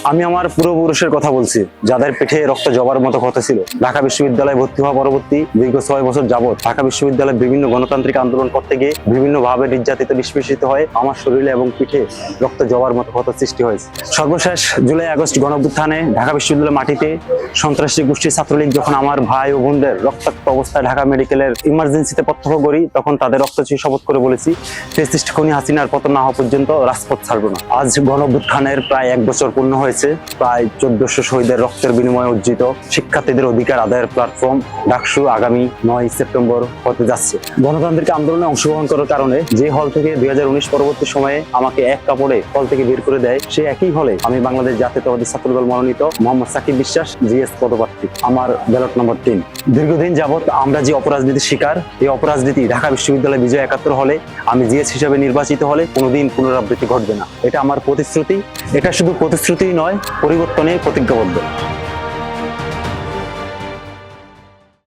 আমি আমার পূর্বপুরুষের কথা বলছি, যাদের পেটে রক্ত জবার মতো ক্ষত ছিল। ঢাকা বিশ্ববিদ্যালয়ে ভর্তি হওয়া পরবর্তী দীর্ঘ 6 বছর যাবত ঢাকা বিশ্ববিদ্যালয়ে বিভিন্ন গণতান্ত্রিক আন্দোলন করতে গিয়ে বিভিন্ন ভাবে নির্যাতিত নিষ্পেষিত হয়ে আমার শরীরে এবং পিঠে রক্ত জবার মতো ক্ষত সৃষ্টি হয়েছে। সর্বশেষ জুলাই আগস্ট গণঅভ্যুত্থানে ঢাকা বিশ্ববিদ্যালয়ের মাটিতে সন্ত্রাসী গোষ্ঠী ছাত্রলীগ যখন আমার ভাই ও বোনদের রক্তাক্ত অবস্থায় ঢাকা মেডিকেলের ইমার্জেন্সিতে প্রত্যক্ষ করি, তখন তাদের রক্ত ছুঁয়ে শপথ করে বলেছি, ফ্যাসিস্ট খুনি হাসিনার পতন না হওয়া পর্যন্ত রাজপথ ছাড়বো না। আজ গণঅভ্যুত্থানের প্রায় 1 বছর পূর্ণ হয়েছে। প্রায় 1400 শহীদের রক্তের বিনিময়ে অর্জিত শিক্ষার্থীদের অধিকার আদায়ের প্ল্যাটফর্ম ডাকসু আগামী 9 সেপ্টেম্বর হতে যাচ্ছে। গণতান্ত্রিক আন্দোলনে অংশগ্রহণ করার কারণে যে হল থেকে 2019 পরবর্তী সময়ে আমাকে এক কাপড়ে হল থেকে বের করে দেয়, সেই একই হলে আমি বাংলাদেশ জাতীয়তাবাদী ছাত্রদল মনোনীত মোহাম্মদ সাকিব বিশ্বাস জিএস পদপ্রার্থী। আমার ব্যালট নম্বর 3। দীর্ঘদিন যাবৎ আমরা যে অপরাজনীতির শিকার, এই অপরাজনীতি ঢাকা বিশ্ববিদ্যালয় বিজয় 71 হলে আমি জিএস হিসেবে নির্বাচিত হলে কোনোদিন পুনরাবৃত্তি ঘটবে না। এটা আমার প্রতিশ্রুতি। এটা শুধু প্রতিশ্রুতি নয়, পরিবর্তনে প্রতিজ্ঞাবদ্ধ।